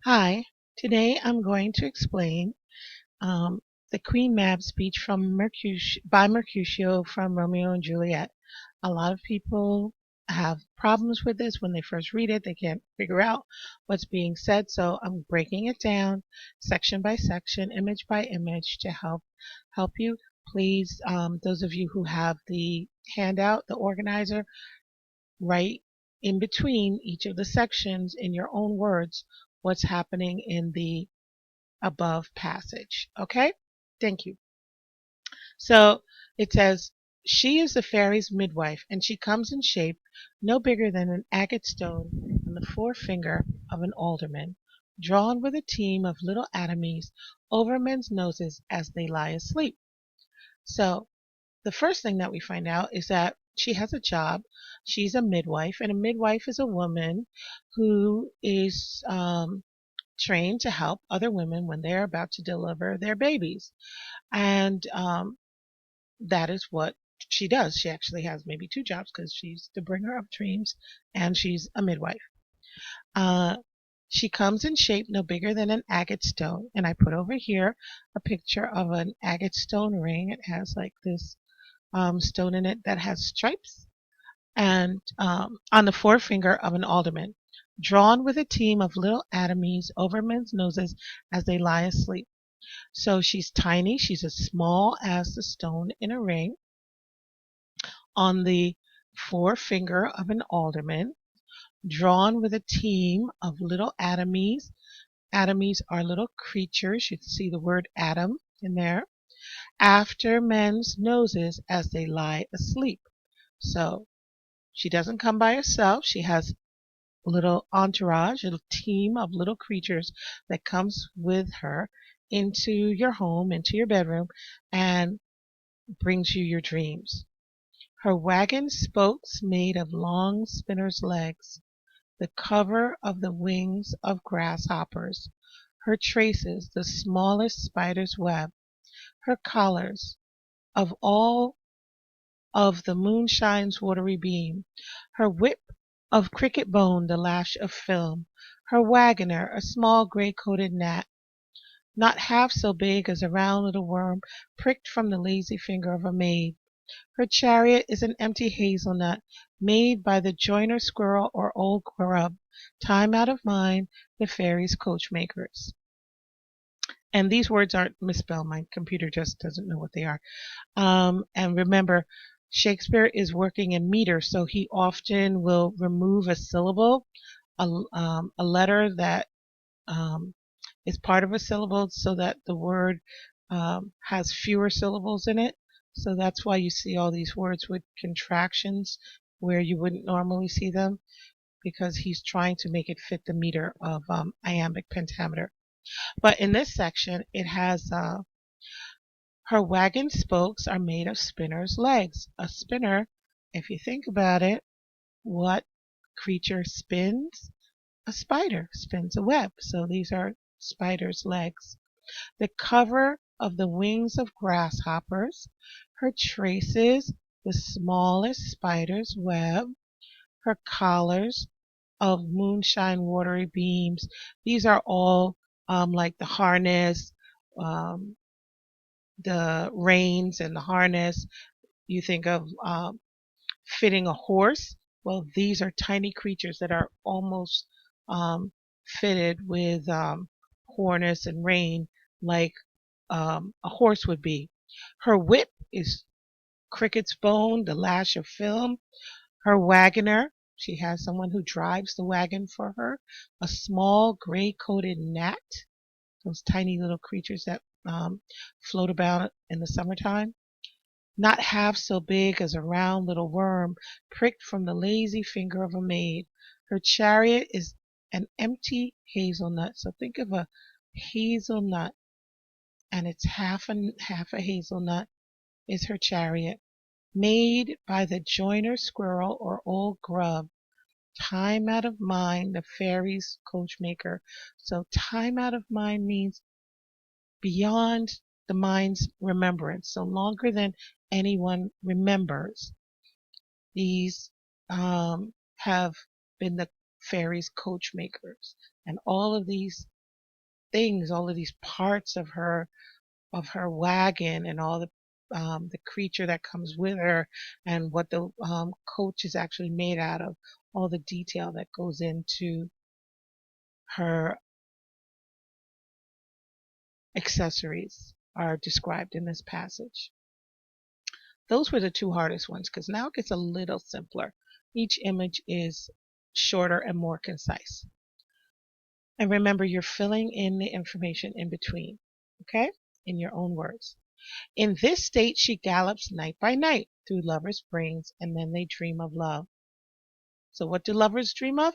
Hi, today I'm going to explain um, the Queen Mab speech by Mercutio from Romeo and Juliet. A lot of people have problems with this when they first read it. They can't figure out what's being said, so I'm breaking it down section by section, image by image to help you. Please, those of you who have the handout, the organizer, write in between each of the sections in your own words what's happening in the above passage. Okay? Thank you. So it says, she is the fairy's midwife, and she comes in shape no bigger than an agate stone on the forefinger of an alderman, drawn with a team of little atomies over men's noses as they lie asleep. So the first thing that we find out is that she has a job. She's a midwife, and a midwife is a woman who is trained to help other women when they're about to deliver their babies. And that is what she does. She actually has maybe two jobs because she's the bringer of dreams and she's a midwife. Uh, she comes in shape no bigger than an agate stone. And I put over here a picture of an agate stone ring. It has like this stone in it that has stripes and on the forefinger of an alderman, drawn with a team of little atomies over men's noses as they lie asleep. So she's tiny, she's as small as the stone in a ring on the forefinger of an alderman, drawn with a team of little atomies. Atomies are little creatures. You can see the word atom in there. After men's noses as they lie asleep. So she doesn't come by herself. She has a little entourage, a little team of little creatures that comes with her into your home, into your bedroom, and brings you your dreams. Her wagon spokes made of long spinner's legs, the cover of the wings of grasshoppers, her traces the smallest spider's web, her collars of all of the moonshine's watery beam, her whip of cricket bone the lash of film, her wagoner a small gray-coated gnat, not half so big as a round little worm pricked from the lazy finger of a maid. Her chariot is an empty hazelnut made by the joiner squirrel or old grub, time out of mind, the fairies' coachmakers. And these words aren't misspelled. My computer just doesn't know what they are. And remember, Shakespeare is working in meter, so he often will remove a syllable, a letter that um, is part of a syllable, so that the word has fewer syllables in it. So that's why you see all these words with contractions where you wouldn't normally see them, because he's trying to make it fit the meter of iambic pentameter. But in this section, it has her wagon spokes are made of spinner's legs. A spinner, if you think about it, what creature spins? A spider spins a web. So these are spider's legs. The cover of the wings of grasshoppers, her traces the smallest spider's web, her collars of moonshine watery beams. These are all like the harness, um, the reins and the harness. You think of fitting a horse. Well, these are tiny creatures that are almost fitted with harness and rein like a horse would be. Her whip is cricket's bone, the lash of film. Her wagoner, she has someone who drives the wagon for her. A small gray-coated gnat, those tiny little creatures that float about in the summertime. Not half so big as a round little worm pricked from the lazy finger of a maid. Her chariot is an empty hazelnut. So think of a hazelnut, and it's half a hazelnut is her chariot, made by the joiner squirrel or old grub. Time out of mind, the fairies' coachmaker. So time out of mind means beyond the mind's remembrance, so longer than anyone remembers. These have been the fairies' coachmakers. and all of these things, all of these parts of her wagon, and all the creature that comes with her, and what the coach is actually made out of, all the detail that goes into her accessories are described in this passage. Those were the two hardest ones, because now it gets a little simpler. Each image is shorter and more concise. And remember, you're filling in the information in between, okay, in your own words. In this state, she gallops night by night through lovers' brains, and then they dream of love. So what do lovers dream of?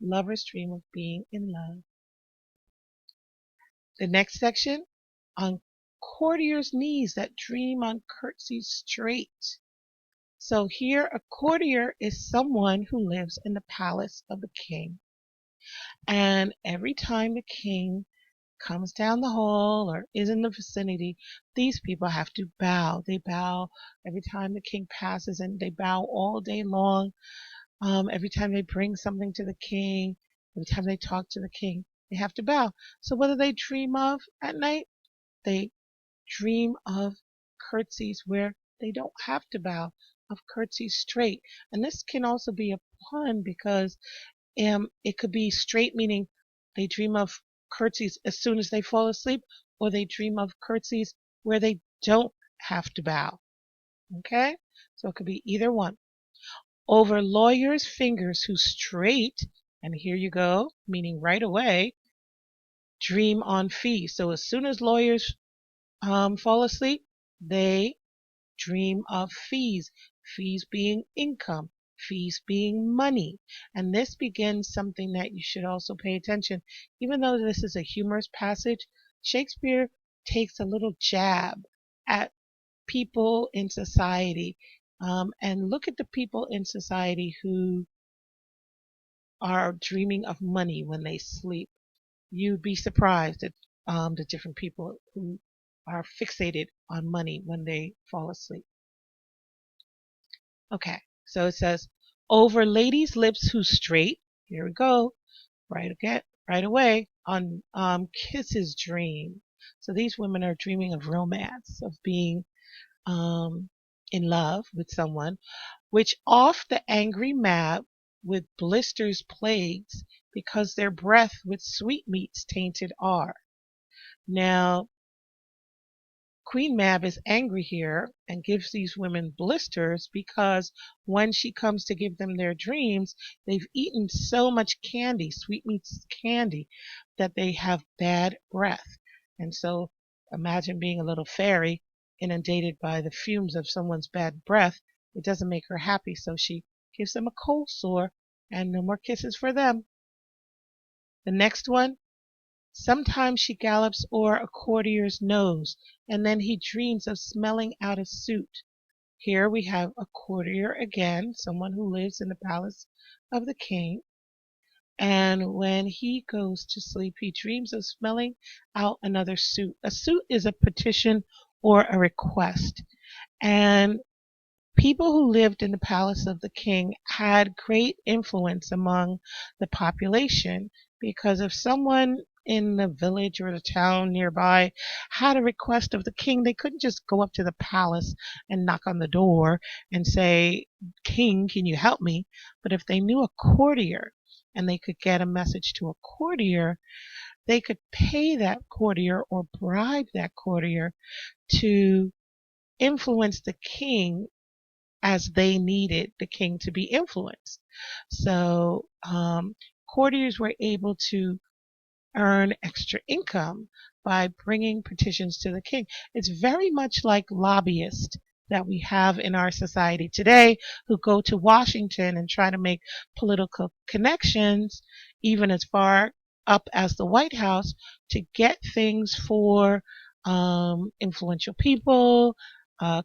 Lovers dream of being in love. The next section, on courtiers' knees that dream on curtsies straight. So here, a courtier is someone who lives in the palace of the king. And every time the king comes down the hall or is in the vicinity, these people have to bow. They bow every time the king passes, and they bow all day long. Every time they bring something to the king, every time they talk to the king, they have to bow. So what do they dream of at night? They dream of curtsies where they don't have to bow, of curtsies straight. And this can also be a pun, because it could be straight, meaning they dream of curtsies as soon as they fall asleep, or they dream of curtsies where they don't have to bow. Okay? So it could be either one. Over lawyers' fingers who straight, and here you go, meaning right away, dream on fees. So as soon as lawyers fall asleep, they dream of fees. Fees being income, fees being money. And this begins something that you should also pay attention. Even though this is a humorous passage, Shakespeare takes a little jab at people in society. And look at the people in society who are dreaming of money when they sleep. You'd be surprised at the different people who are fixated on money when they fall asleep. Okay, so it says, over ladies' lips who straight, here we go, right away, on kisses dream. So these women are dreaming of romance, of being in love with someone, which off the angry Mab with blisters plagues, because their breath with sweetmeats tainted are. Now, Queen Mab is angry here and gives these women blisters because when she comes to give them their dreams, they've eaten so much candy, sweetmeats candy, that they have bad breath. And so imagine being a little fairy inundated by the fumes of someone's bad breath. It doesn't make her happy, so she gives them a cold sore, and no more kisses for them. The next one, sometimes she gallops o'er a courtier's nose, and then he dreams of smelling out a suit. Here we have a courtier again, someone who lives in the palace of the king. And when he goes to sleep, he dreams of smelling out another suit. A suit is a petition or a request. And people who lived in the palace of the king had great influence among the population, because if someone in the village or the town nearby had a request of the king, they couldn't just go up to the palace and knock on the door and say, King, can you help me? But if they knew a courtier and they could get a message to a courtier, they could pay that courtier or bribe that courtier to influence the king as they needed the king to be influenced. So courtiers were able to earn extra income by bringing petitions to the king. It's very much like lobbyists that we have in our society today, who go to Washington and try to make political connections, even as far up as the White House, to get things for influential people,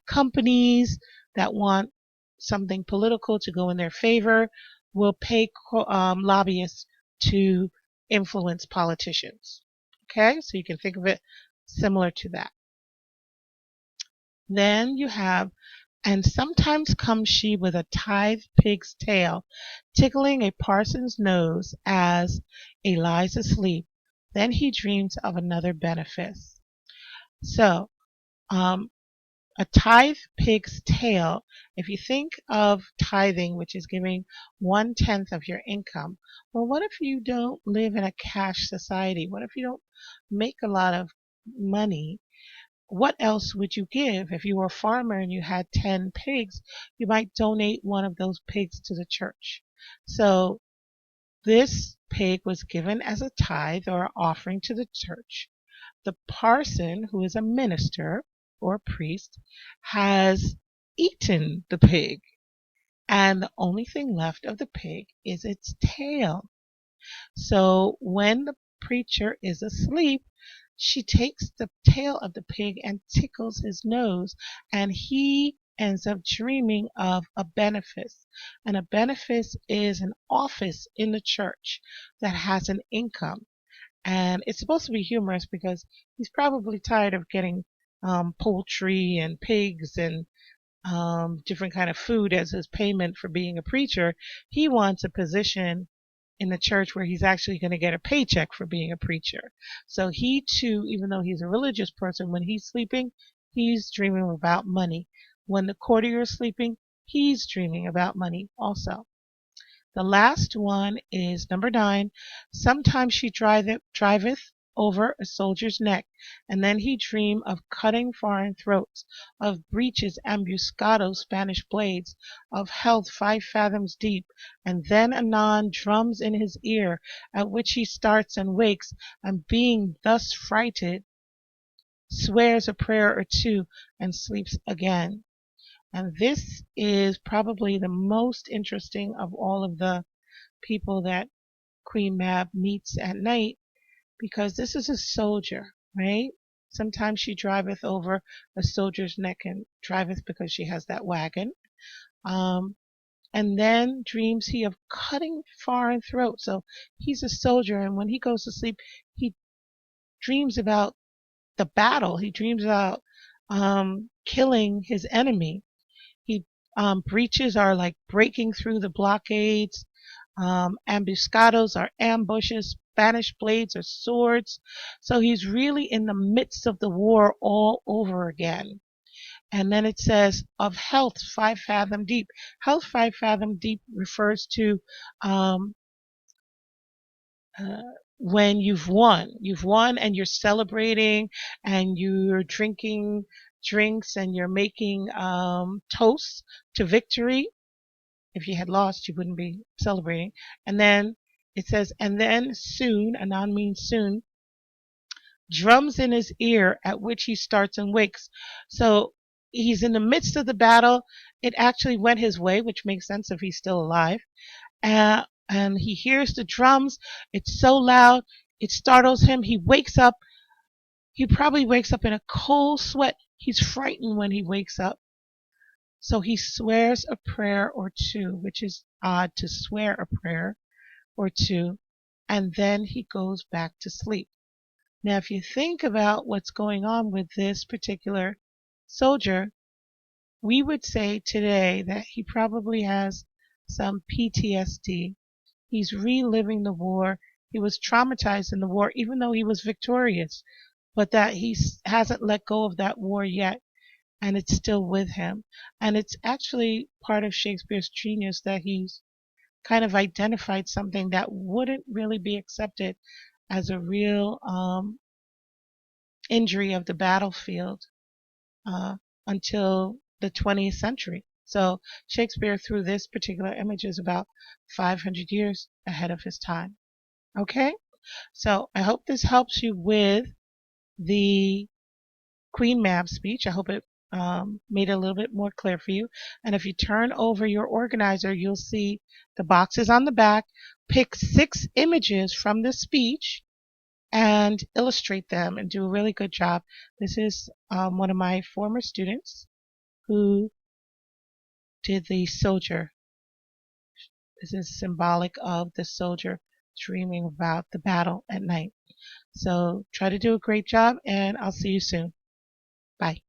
companies that want something political to go in their favor, will pay lobbyists to influence politicians. Okay, so you can think of it similar to that. Then you have And sometimes comes she with a tithe pig's tail, tickling a parson's nose as a lies asleep. Then he dreams of another benefice. So, um, a tithe pig's tail, if you think of tithing, which is giving 1/10 of your income, well, what if you don't live in a cash society? What if you don't make a lot of money? What else would you give? If you were a farmer and you had 10 pigs, you might donate one of those pigs to the church. So this pig was given as a tithe or offering to the church. The parson, who is a minister or a priest, has eaten the pig, and the only thing left of the pig is its tail. So when the preacher is asleep, she takes the tail of the pig and tickles his nose, and he ends up dreaming of a benefice. And a benefice is an office in the church that has an income. And it's supposed to be humorous because he's probably tired of getting poultry and pigs and different kind of food as his payment for being a preacher. He wants a position in the church where he's actually going to get a paycheck for being a preacher. So he too, even though he's a religious person, when he's sleeping, he's dreaming about money. When the courtier is sleeping, he's dreaming about money also. The last one is number 9. Sometimes she driveth over a soldier's neck, and then he dream of cutting foreign throats, of breeches ambuscados Spanish blades, of health 5 fathoms deep, and then anon drums in his ear, at which he starts and wakes, and being thus frighted, swears a prayer or two, and sleeps again. And this is probably the most interesting of all of the people that Queen Mab meets at night, because this is a soldier, right? Sometimes she driveth over a soldier's neck, and driveth because she has that wagon. Um, and then dreams he of cutting foreign throat. So he's a soldier, and when he goes to sleep, he dreams about the battle. He dreams about killing his enemy. He breaches are like breaking through the blockades. Ambuscados are ambushes. Spanish blades are swords. So he's really in the midst of the war all over again. And then it says, of health 5 fathom deep. Health 5 fathom deep refers to um, uh, when you've won. You've won and you're celebrating and you're drinking drinks and you're making toasts to victory. If you had lost, you wouldn't be celebrating. And then it says, and then soon, anon means soon, drums in his ear, at which he starts and wakes. So he's in the midst of the battle. It actually went his way, which makes sense if he's still alive. And he hears the drums. It's so loud, it startles him. He wakes up. He probably wakes up in a cold sweat. He's frightened when he wakes up. So he swears a prayer or two, which is odd to swear a prayer or two, and then he goes back to sleep. Now, if you think about what's going on with this particular soldier, we would say today that he probably has some PTSD. He's reliving the war. He was traumatized in the war, even though he was victorious, but that he hasn't let go of that war yet, and it's still with him. And it's actually part of Shakespeare's genius that he's kind of identified something that wouldn't really be accepted as a real injury of the battlefield uh, until the 20th century. So Shakespeare, through this particular image, is about 500 years ahead of his time. Okay? So I hope this helps you with the Queen Mab speech. I hope it made it a little bit more clear for you. And if you turn over your organizer, you'll see the boxes on the back. Pick 6 images from the speech and illustrate them and do a really good job. This is one of my former students who did the soldier. This is symbolic of the soldier dreaming about the battle at night. So try to do a great job, and I'll see you soon. Bye.